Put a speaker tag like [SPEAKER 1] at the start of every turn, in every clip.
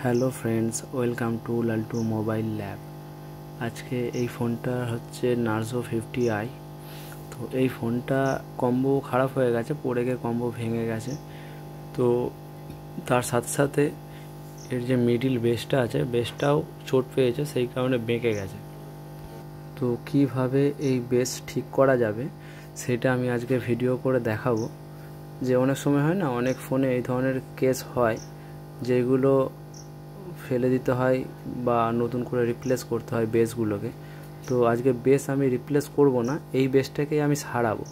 [SPEAKER 1] Hello friends, welcome to Laltu mobile lab. আজকে এই ফোনটা হচ্ছে নার্জো 50i। তো এই ফোনটা কম্বো খারাপ হয়ে গেছে, পড়ে গিয়ে কম্বো ভেঙে গেছে। তো তার সাথে সাথে এর যে মিডিল বেসটা আছে, বেসটাও চোট পেয়েছে, সেই কারণে বেঁকে গেছে। তো কিভাবে এই বেস ঠিক করা যাবে সেটা আমি আজকে ভিডিও করে দেখাবো। যে অনেক সময় হয় না, অনেক ফোনে এই ধরনের কেস হয় যেগুলো ফেলে দিতে হয় বা নতুন করে রিপ্লেস করতে হয় বেসগুলোকে। তো আজকে বেস আমি রিপ্লেস করব না, এই বেসটাকেই আমি সারাবো।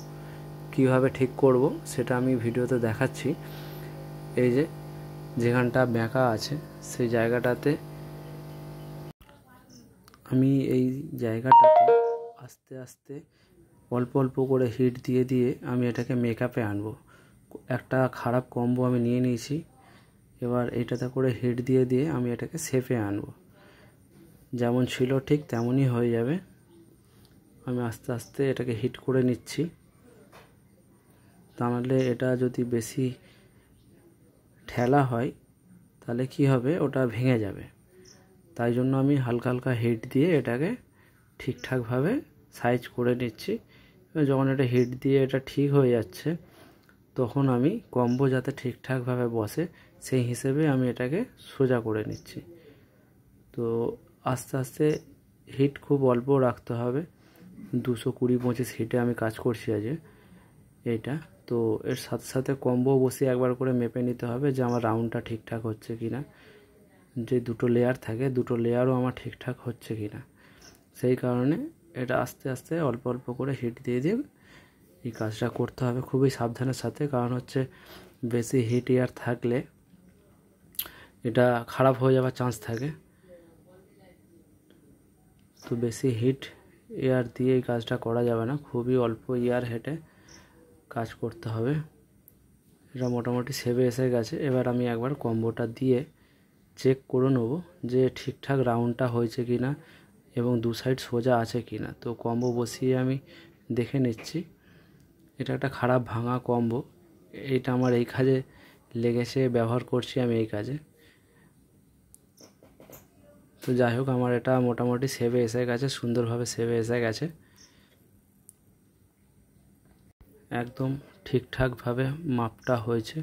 [SPEAKER 1] কিভাবে ঠিক করব সেটা আমি ভিডিওতে দেখাচ্ছি। এই যে যেখানটা বেঁকা আছে সেই জায়গাটাতে আমি এই জায়গাটাতে আস্তে আস্তে অল্প অল্প করে হিট দিয়ে দিয়ে আমি এটাকে মেকআপে আনবো। একটা খারাপ কম্বো আমি নিয়ে নিয়েছি, এবার এটাতে করে হিট দিয়ে দিয়ে আমি এটাকে শেপে আনবো। যেমন ছিল ঠিক তেমনই হয়ে যাবে। আমি আস্তে আস্তে এটাকে হিট করে নিচ্ছি, তাহলে এটা যদি বেশি ঠেলা হয় তাহলে কি হবে, ওটা ভেঙে যাবে। তাই জন্য আমি হালকা হালকা হিট দিয়ে এটাকে ঠিকঠাকভাবে সাইজ করে নিচ্ছি। যখন এটা হিট দিয়ে এটা ঠিক হয়ে যাচ্ছে, তখন আমি কম্বো যাতে ঠিকঠাকভাবে বসে সেই হিসেবে আমি এটাকে সোজা করে নিচ্ছি। তো আস্তে আস্তে হিট খুব অল্প রাখতে হবে, 220-25 হিটে আমি কাজ করছি আজ এইটা। তো এর সাথে সাথে কম্বো বসিয়ে একবার করে মেপে নিতে হবে যে আমার রাউন্ডটা ঠিকঠাক হচ্ছে কিনা, যে দুটো লেয়ার থাকে দুটো লেয়ারও আমার ঠিকঠাক হচ্ছে কিনা। সেই কারণে এটা আস্তে আস্তে অল্প অল্প করে হিট দিয়ে দিয়ে এই কাজটা করতে হবে খুবই সাবধানের সাথে। কারণ হচ্ছে বেশি হিট এয়ার থাকলে এটা খারাপ হয়ে যাওয়ার চান্স থাকে। তো বেশি হিট এয়ার দিয়ে এই কাজটা করা যাবে না, খুবই অল্প এয়ার হেঁটে কাজ করতে হবে। এটা মোটামুটি সেভে এসে গেছে। এবার আমি একবার কম্বোটা দিয়ে চেক করে নেব যে ঠিকঠাক রাউন্ডটা হয়েছে কি না এবং দু সাইড সোজা আছে কি না। তো কম্বো বসিয়ে আমি দেখে নিচ্ছি। এটা একটা খারাপ ভাঙা কম্বো, এইটা আমার এই কাজে লেগেছে, ব্যবহার করছি আমি এই কাজে। তো যাই হোক, আমার এটা মোটামুটি সেভে এসে গেছে, সুন্দরভাবে সেভে এসে গেছে। একদম ঠিকঠাকভাবে মাপটা হয়েছে,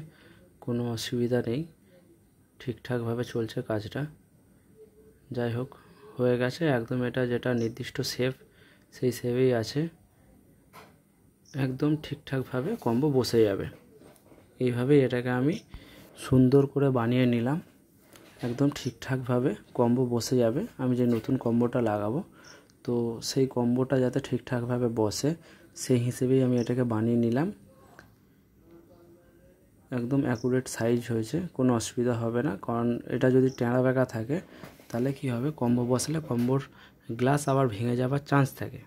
[SPEAKER 1] কোনো অসুবিধা নেই, ঠিকঠাকভাবে চলছে কাজটা। যাই হোক, হয়ে গেছে একদম। এটা যেটা নির্দিষ্ট শেপ সেই শেপেই আছে, একদম ঠিকঠাকভাবে কম্বো বসে যাবে। এইভাবেই এটাকে আমি সুন্দর করে বানিয়ে নিলাম, একদম ঠিকঠাকভাবে কম্বো বসে যাবে। আমি যে নতুন কম্বোটা লাগাবো, তো সেই কম্বোটা যাতে ঠিকঠাকভাবে বসে সেই হিসেবেই আমি এটাকে বানিয়ে নিলাম। একদম অ্যাকুরেট সাইজ হয়েছে, কোনো অসুবিধা হবে না। কারণ এটা যদি টেঁড়া বেঁকা থাকে তাহলে কি হবে, কম্বো বসালে কম্বোর গ্লাস আবার ভেঙে যাওয়ার চান্স থাকে।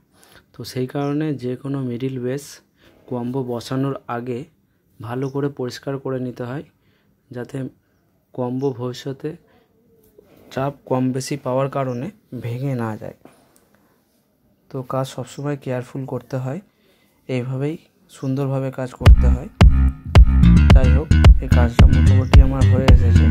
[SPEAKER 1] তো সেই কারণে যে কোনো মিডিল বেস কম্বো বসানোর আগে ভালো করে পরিষ্কার করে নিতে হয়, যাতে কম্বো ভবিষ্যতে চাপ কম বেশি পাওয়ার কারণে ভেঙে না যায়। তো কাজ সবসময় কেয়ারফুল করতে হয়, এইভাবেই সুন্দরভাবে কাজ করতে হয়। যাই হোক, এই কাজটা মোটামুটি আমার হয়ে এসেছে।